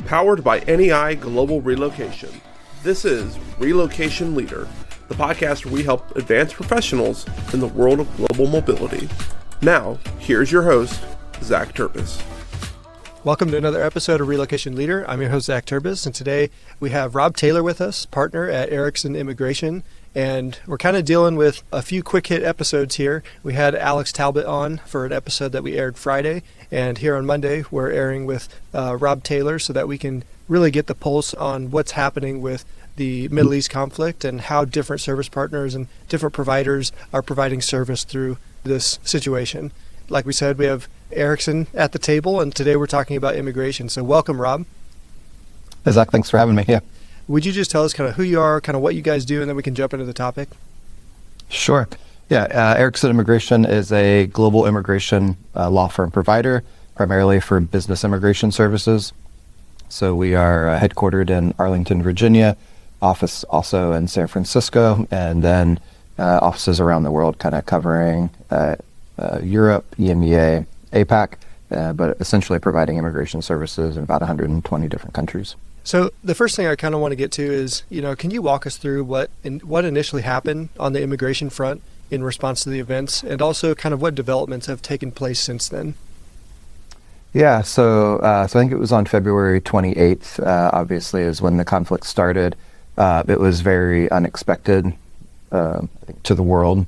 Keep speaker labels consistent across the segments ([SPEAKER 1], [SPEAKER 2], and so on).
[SPEAKER 1] Powered by NEI Global Relocation. This is Relocation Leader, the podcast where we help advanced professionals in the world of global mobility. Now, here's your host, Zac Turbis.
[SPEAKER 2] Welcome to another episode of Relocation Leader. I'm your host, Zac Turbis, and today we have Rob Taylor with us, partner at Erickson Immigration, and we're kind of dealing with a few quick hit episodes here. We had Alex Talbot on for an episode that we aired Friday, and here on Monday we're airing with Rob Taylor so that we can really get the pulse on what's happening with the Middle East conflict and how different service partners and different providers are providing service through this situation. Like we said, we have Erickson at the table, and today we're talking about immigration. So welcome, Rob.
[SPEAKER 3] Hey, Zach, thanks for having me here.
[SPEAKER 2] Would you just tell us kind of who you are, kind of what you guys do, and then we can jump into the topic?
[SPEAKER 3] Sure. Yeah, Erickson Immigration is a global immigration law firm provider, primarily for business immigration services. So we are headquartered in Arlington, Virginia, office also in San Francisco, and then offices around the world kind of covering Europe, EMEA, APAC, but essentially providing immigration services in about 120 different countries.
[SPEAKER 2] So the first thing I kind of want to get to is, can you walk us through what initially happened on the immigration front in response to the events, and also kind of what developments have taken place since then?
[SPEAKER 3] Yeah, so I think it was on February 28th, obviously, is when the conflict started. It was very unexpected to the world.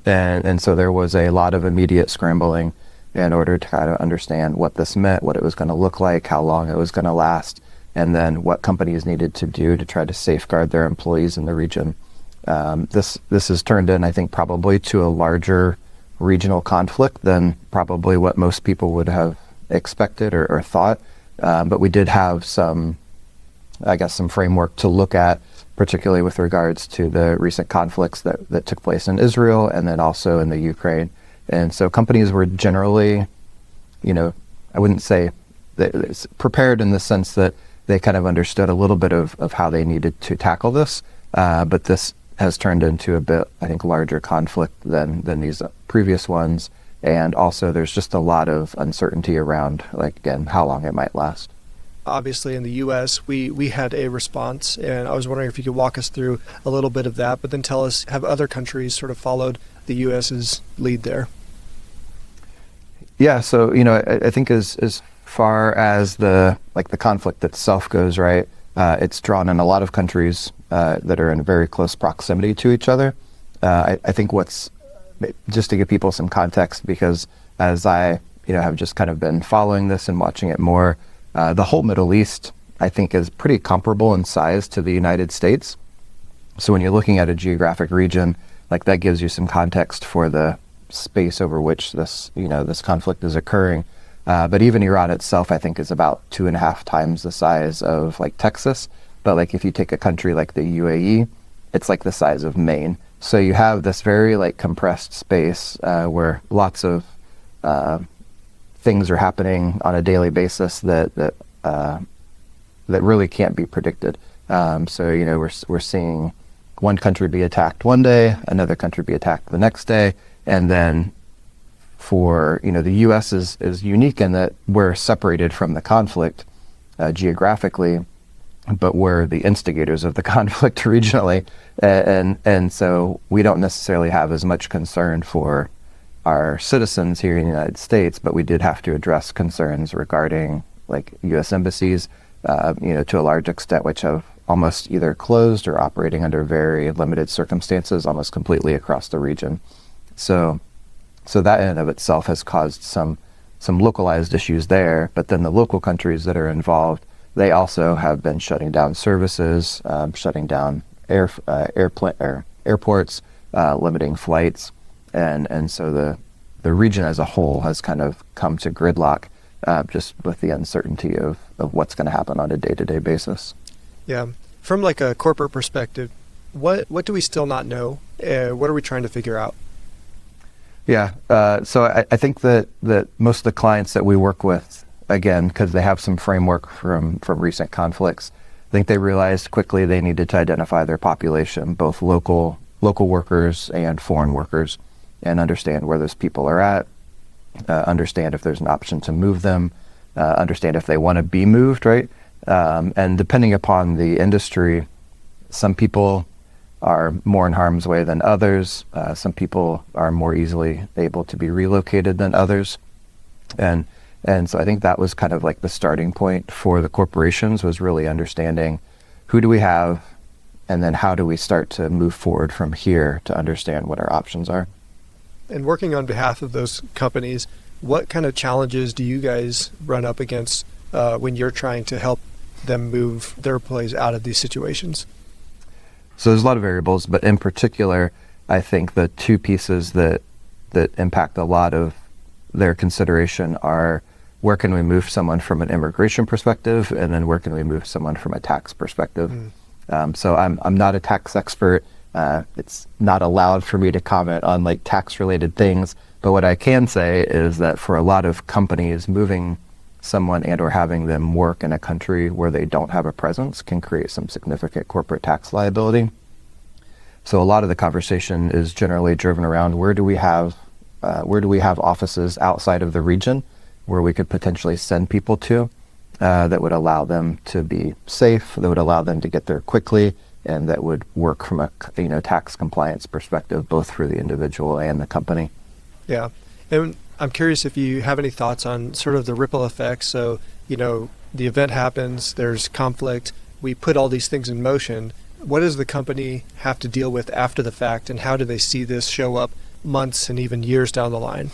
[SPEAKER 3] And so there was a lot of immediate scrambling in order to kind of understand what this meant, what it was going to look like, how long it was going to last, and then what companies needed to do to try to safeguard their employees in the region. This has turned in, I think, probably to a larger regional conflict than probably what most people would have expected or thought. But we did have some framework to look at, particularly with regards to the recent conflicts that took place in Israel and then also in the Ukraine. And so companies were generally, I wouldn't say that prepared in the sense that they kind of understood a little bit of how they needed to tackle this. But this has turned into a bit, I think, larger conflict than these previous ones. And also there's just a lot of uncertainty around, again, how long it might last.
[SPEAKER 2] Obviously, in the U.S., we had a response, and I was wondering if you could walk us through a little bit of that, but then tell us, have other countries sort of followed the U.S.'s lead there? Yeah,
[SPEAKER 3] so, I think as far as the conflict itself goes, right, it's drawn in a lot of countries that are in very close proximity to each other. I think just to give people some context, because as I, have just kind of been following this and watching it more, the whole Middle East, I think, is pretty comparable in size to the United States. So when you're looking at a geographic region, that gives you some context for the space over which this conflict is occurring. But even Iran itself, I think, is about 2.5 times the size of Texas. But if you take a country like the UAE, it's the size of Maine. So you have this very compressed space where lots of things are happening on a daily basis that really can't be predicted. So we're seeing one country be attacked one day, another country be attacked the next day, and then for the U.S. is unique in that we're separated from the conflict geographically, but we're the instigators of the conflict regionally, and so we don't necessarily have as much concern for our citizens here in the United States, but we did have to address concerns regarding U.S. embassies, to a large extent, which have almost either closed or operating under very limited circumstances, almost completely across the region. So that in and of itself has caused some localized issues there. But then the local countries that are involved, they also have been shutting down services, shutting down airports, limiting flights. And so the region as a whole has kind of come to gridlock just with the uncertainty of what's going to happen on a day-to-day basis.
[SPEAKER 2] Yeah. From a corporate perspective, what do we still not know? What are we trying to figure out?
[SPEAKER 3] Yeah. So I think that most of the clients that we work with, again, because they have some framework from recent conflicts, I think they realized quickly they needed to identify their population, both local workers and foreign workers, and understand where those people are at, understand if there's an option to move them, understand if they want to be moved, right? And depending upon the industry, some people are more in harm's way than others. Some people are more easily able to be relocated than others. And so I think that was kind of like the starting point for the corporations, was really understanding who do we have, and then how do we start to move forward from here to understand what our options are.
[SPEAKER 2] And working on behalf of those companies, what kind of challenges do you guys run up against when you're trying to help them move their employees out of these situations?
[SPEAKER 3] So there's a lot of variables, but in particular, I think the two pieces that impact a lot of their consideration are, where can we move someone from an immigration perspective, and then where can we move someone from a tax perspective? So I'm not a tax expert. It's not allowed for me to comment on like tax related things, but what I can say is that for a lot of companies, moving someone and or having them work in a country where they don't have a presence can create some significant corporate tax liability. So a lot of the conversation is generally driven around, where do we have offices outside of the region where we could potentially send people to that would allow them to be safe, that would allow them to get there quickly, and that would work from a tax compliance perspective, both for the individual and the company.
[SPEAKER 2] Yeah. And I'm curious if you have any thoughts on sort of the ripple effects. So, the event happens, there's conflict, we put all these things in motion. What does the company have to deal with after the fact, and how do they see this show up months and even years down the line?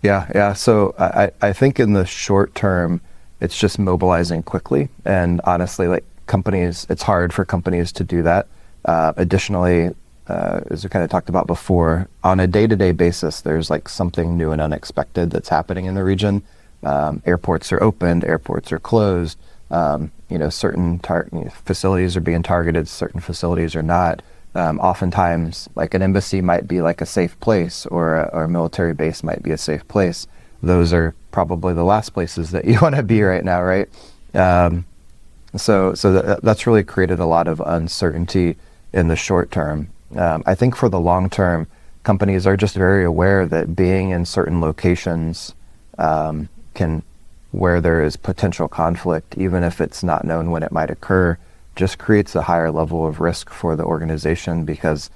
[SPEAKER 3] Yeah. So I think in the short term, it's just mobilizing quickly. And honestly, like companies, it's hard for companies to do that. Additionally, as we kind of talked about before, on a day-to-day basis, there's like something new and unexpected that's happening in the region. Airports are opened, airports are closed. Certain facilities are being targeted, certain facilities are not. Oftentimes, like an embassy might be like a safe place, or a military base might be a safe place. Those are probably the last places that you want to be right now, right? So that's really created a lot of uncertainty in the short term. I think for the long term, companies are just very aware that being in certain locations where there is potential conflict, even if it's not known when it might occur, just creates a higher level of risk for the organization, because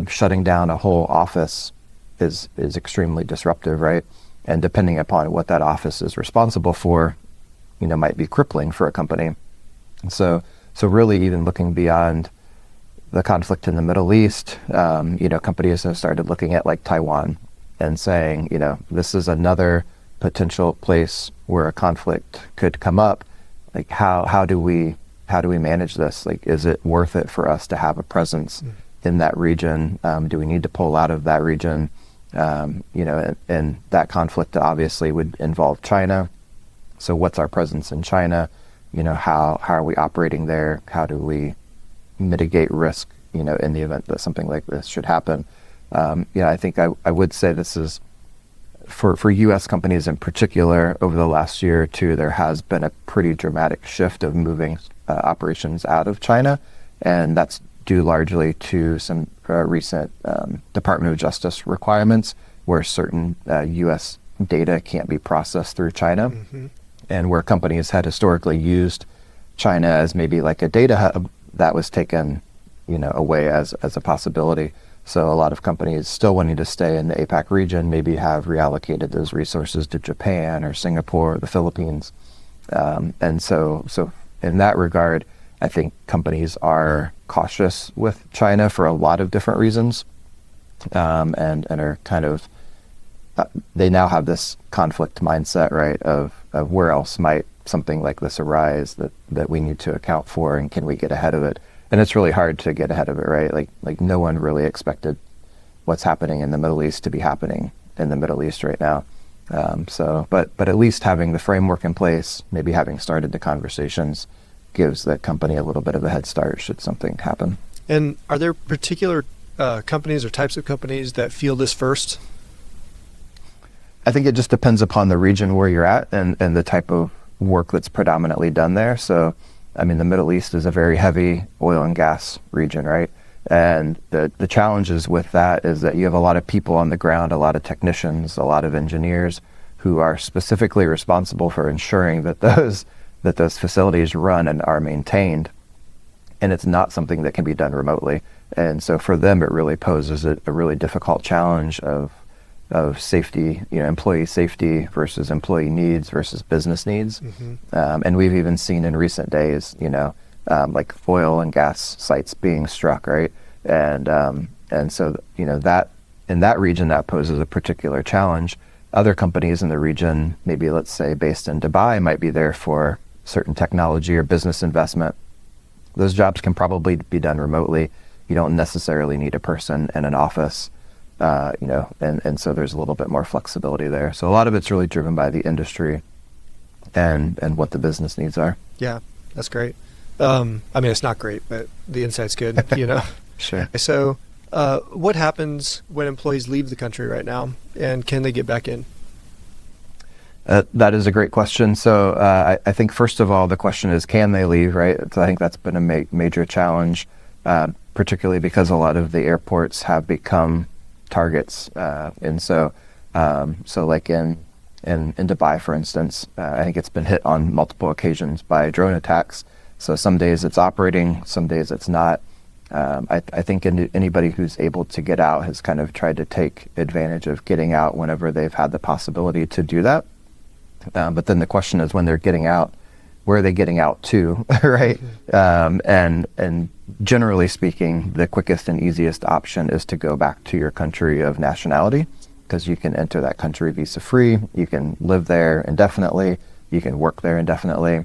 [SPEAKER 3] shutting down a whole office is extremely disruptive, right? And depending upon what that office is responsible for, might be crippling for a company. So really, even looking beyond the conflict in the Middle East, companies have started looking at like Taiwan and saying, this is another potential place where a conflict could come up. Like how do we manage this? Like, is it worth it for us to have a presence in that region? Do we need to pull out of that region? And that conflict obviously would involve China. So what's our presence in China? How are we operating there? How do we mitigate risk, in the event that something like this should happen? I think I would say this is, for U.S. companies in particular, over the last year or two, there has been a pretty dramatic shift of moving operations out of China, and that's due largely to some recent Department of Justice requirements where certain U.S. data can't be processed through China, and where companies had historically used China as maybe like a data hub, that was taken, away as a possibility. So a lot of companies still wanting to stay in the APAC region maybe have reallocated those resources to Japan or Singapore or the Philippines. And so in that regard, I think companies are cautious with China for a lot of different reasons, and are kind of, they now have this conflict mindset, right, of where else might something like this arise that we need to account for, and can we get ahead of it? And it's really hard to get ahead of it, right? Like no one really expected what's happening in the Middle East to be happening in the Middle East right now. But at least having the framework in place, maybe having started the conversations, gives that company a little bit of a head start should something happen.
[SPEAKER 2] And are there particular companies or types of companies that feel this first?
[SPEAKER 3] I think it just depends upon the region where you're at and the type of work that's predominantly done there. So, I mean, the Middle East is a very heavy oil and gas region, right? And the challenges with that is that you have a lot of people on the ground, a lot of technicians, a lot of engineers who are specifically responsible for ensuring that those that those facilities run and are maintained, and it's not something that can be done remotely. And so for them, it really poses a really difficult challenge of safety, employee safety versus employee needs versus business needs. And we've even seen in recent days, like oil and gas sites being struck, right? And so, that in that region, that poses a particular challenge. Other companies in the region, maybe let's say based in Dubai, might be there for certain technology or business investment. Those jobs can probably be done remotely. You don't necessarily need a person in an office, and so there's a little bit more flexibility there. So a lot of it's really driven by the industry and what the business needs are.
[SPEAKER 2] Yeah, that's great. It's not great, but the insight's good,
[SPEAKER 3] Sure.
[SPEAKER 2] So what happens when employees leave the country right now, and can they get back in?
[SPEAKER 3] That is a great question. So I think first of all, the question is, can they leave, right? So I think that's been a major challenge, particularly because a lot of the airports have become targets. And so like in Dubai, for instance, I think it's been hit on multiple occasions by drone attacks. So some days it's operating, some days it's not. I think anybody who's able to get out has kind of tried to take advantage of getting out whenever they've had the possibility to do that. But then the question is, when they're getting out, where are they getting out to, right? And generally speaking, the quickest and easiest option is to go back to your country of nationality, because you can enter that country visa-free, you can live there indefinitely, you can work there indefinitely.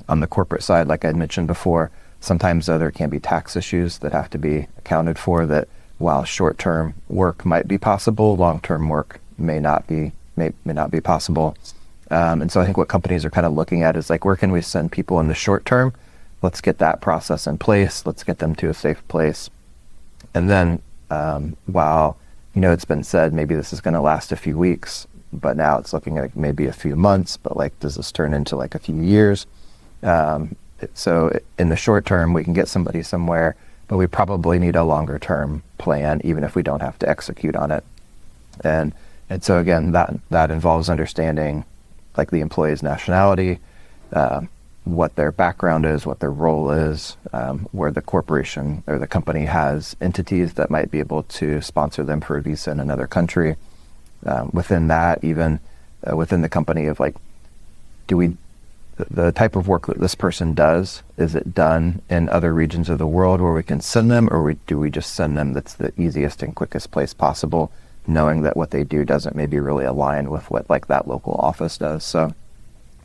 [SPEAKER 3] On the corporate side, like I mentioned before, sometimes there can be tax issues that have to be accounted for, that while short-term work might be possible, long-term work may not be possible. And so I think what companies are kind of looking at is like, where can we send people in the short term? Let's get that process in place. Let's get them to a safe place. And then while, it's been said maybe this is going to last a few weeks, but now it's looking like maybe a few months, but like, does this turn into like a few years? So in the short term, we can get somebody somewhere, but we probably need a longer term plan, even if we don't have to execute on it. And so again, that involves understanding like the employee's nationality, what their background is, what their role is, where the corporation or the company has entities that might be able to sponsor them for a visa in another country. Within that, even within the company, of like, the type of work that this person does, is it done in other regions of the world where we can send them, or do we just send them that's the easiest and quickest place possible, knowing that what they do doesn't maybe really align with what like that local office does. So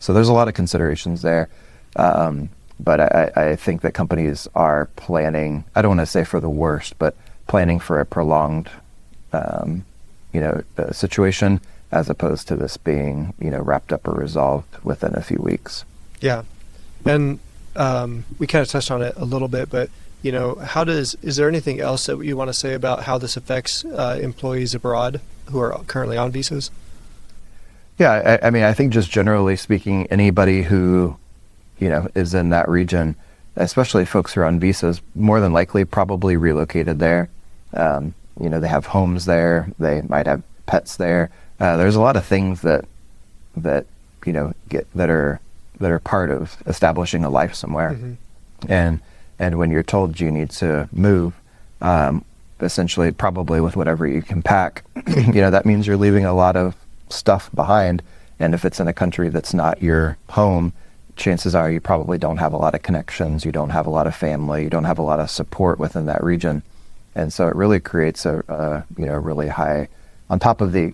[SPEAKER 3] there's a lot of considerations there. But I think that companies are planning, I don't want to say for the worst, but planning for a prolonged, situation, as opposed to this being, wrapped up or resolved within a few weeks.
[SPEAKER 2] Yeah. And we kind of touched on it a little bit, but is there anything else that you want to say about how this affects employees abroad who are currently on visas?
[SPEAKER 3] Yeah, I think just generally speaking, anybody who, is in that region, especially folks who are on visas, more than likely probably relocated there. They have homes there, they might have pets there. There's a lot of things that are part of establishing a life somewhere. Mm-hmm. And when you're told you need to move, essentially probably with whatever you can pack, that means you're leaving a lot of stuff behind. And if it's in a country that's not your home, chances are you probably don't have a lot of connections, you don't have a lot of family, you don't have a lot of support within that region. And so it really creates a really high, on top of the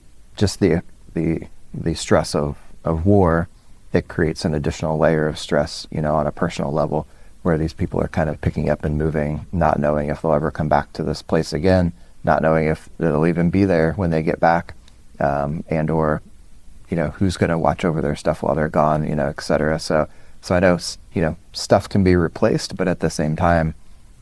[SPEAKER 3] stress of war, it creates an additional layer of stress, on a personal level, where these people are kind of picking up and moving, not knowing if they'll ever come back to this place again, not knowing if they'll even be there when they get back, and or, who's going to watch over their stuff while they're gone, et cetera. So I know, stuff can be replaced, but at the same time,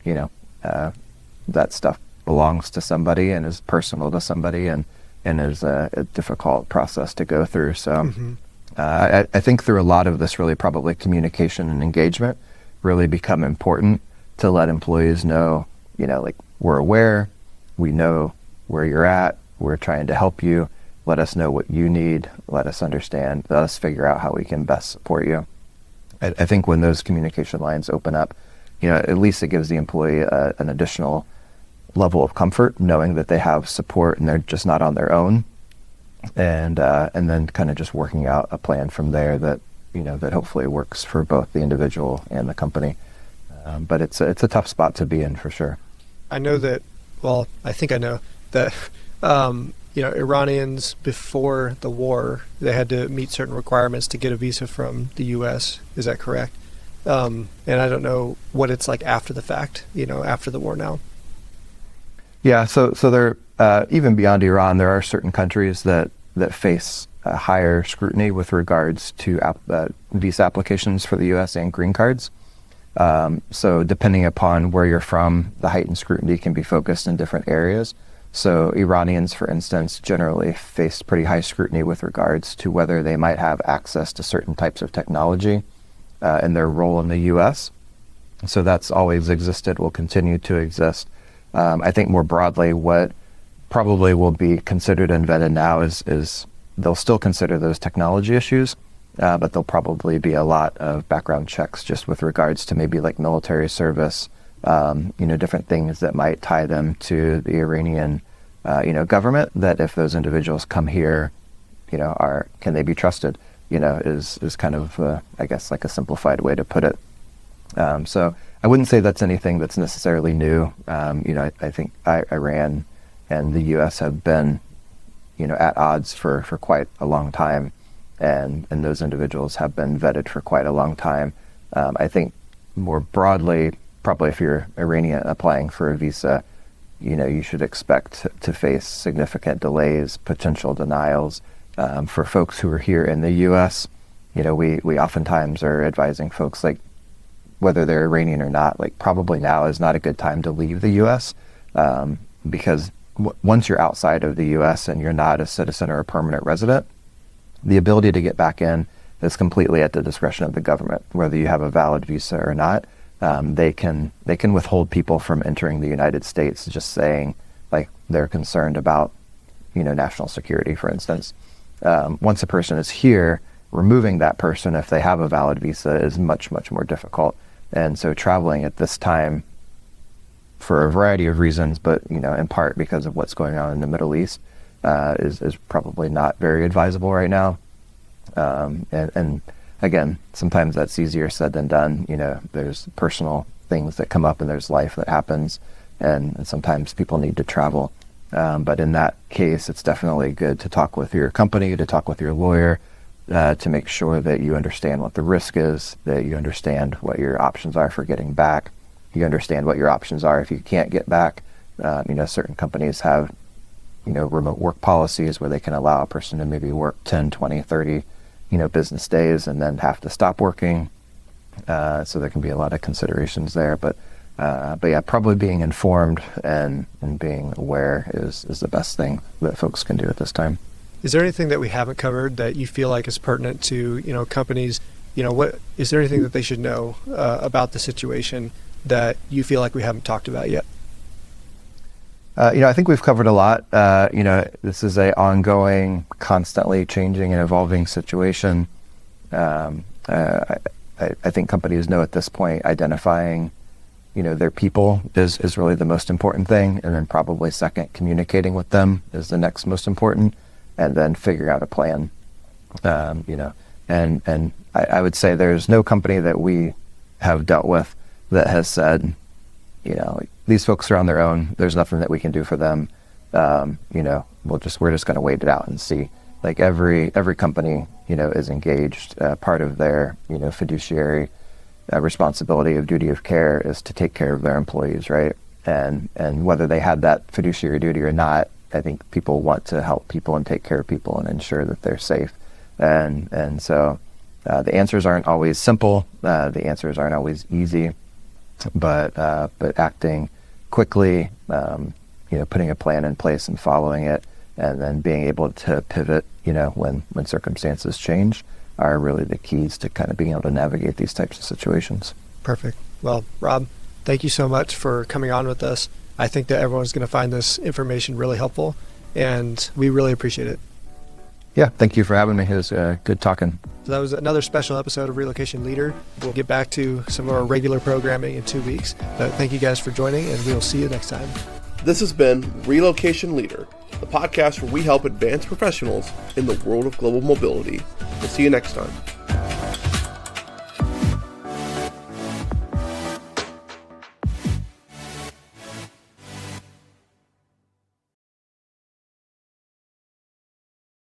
[SPEAKER 3] that stuff belongs to somebody and is personal to somebody, and is a difficult process to go through. So mm-hmm. I think through a lot of this, really probably communication and engagement really become important to let employees know, like, we're aware, we know where you're at, we're trying to help you, let us know what you need, let us understand, let us figure out how we can best support you. I think when those communication lines open up, at least it gives the employee an additional level of comfort, knowing that they have support and they're just not on their own, and then kind of just working out a plan from there that that hopefully works for both the individual and the company. But it's a tough spot to be in for sure.
[SPEAKER 2] I know that. Well, I think I know that. Iranians before the war, they had to meet certain requirements to get a visa from the U.S. Is that correct? And I don't know what it's like after the fact. After the war now.
[SPEAKER 3] Yeah. So there, even beyond Iran, there are certain countries that face higher scrutiny with regards to visa applications for the U.S. and green cards. So depending upon where you're from, the heightened scrutiny can be focused in different areas. So Iranians, for instance, generally face pretty high scrutiny with regards to whether they might have access to certain types of technology in their role in the U.S. So that's always existed, will continue to exist. I think more broadly, what probably will be considered and vetted now is they'll still consider those technology issues, but there'll probably be a lot of background checks just with regards to maybe like military service, different things that might tie them to the Iranian, government, that if those individuals come here, can they be trusted, is kind of, I guess, like a simplified way to put it. So I wouldn't say that's anything that's necessarily new. I think Iran and the U.S. have been, at odds for quite a long time, and those individuals have been vetted for quite a long time. I think more broadly, probably if you're Iranian applying for a visa, you should expect to face significant delays, potential denials. For folks who are here in the U.S., we oftentimes are advising folks, like, whether they're Iranian or not, like, probably now is not a good time to leave the U.S. Because once you're outside of the U.S. and you're not a citizen or a permanent resident, the ability to get back in is completely at the discretion of the government, whether you have a valid visa or not. They can withhold people from entering the United States, just saying, like, they're concerned about, national security, for instance. Once a person is here, removing that person, if they have a valid visa, is much, much more difficult. And so traveling at this time, for a variety of reasons, but in part because of what's going on in the Middle East, is probably not very advisable right now. And again, sometimes that's easier said than done. There's personal things that come up and there's life that happens, and sometimes people need to travel. But in that case, it's definitely good to talk with your company, to talk with your lawyer, to make sure that you understand what the risk is, that you understand what your options are for getting back. You understand what your options are if you can't get back. Certain companies have, remote work policies where they can allow a person to maybe work 10, 20, 30, business days and then have to stop working. So there can be a lot of considerations there. But yeah, probably being informed and being aware is the best thing that folks can do at this time.
[SPEAKER 2] Is there anything that we haven't covered that you feel like is pertinent to, companies? What is there anything that they should know about the situation that you feel like we haven't talked about yet?
[SPEAKER 3] I think we've covered a lot. This is a ongoing, constantly changing and evolving situation. I think companies know at this point identifying, their people is really the most important thing. And then probably second, communicating with them is the next most important. And then figuring out a plan, and I would say there's no company that we have dealt with that has said, these folks are on their own. There's nothing that we can do for them. We're just going to wait it out and see. Like every company, is engaged. Part of their, fiduciary responsibility of duty of care is to take care of their employees, right? And whether they had that fiduciary duty or not, I think people want to help people and take care of people and ensure that they're safe. And so the answers aren't always simple. The answers aren't always easy. But acting quickly, putting a plan in place and following it, and then being able to pivot, when circumstances change, are really the keys to kind of being able to navigate these types of situations.
[SPEAKER 2] Perfect. Well, Rob, thank you so much for coming on with us. I think that everyone's going to find this information really helpful, and we really appreciate it.
[SPEAKER 3] Yeah, thank you for having me. It was good talking.
[SPEAKER 2] So that was another special episode of Relocation Leader. We'll get back to some of our regular programming in 2 weeks. But thank you guys for joining, and we'll see you next time.
[SPEAKER 1] This has been Relocation Leader, the podcast where we help advance professionals in the world of global mobility. We'll see you next time.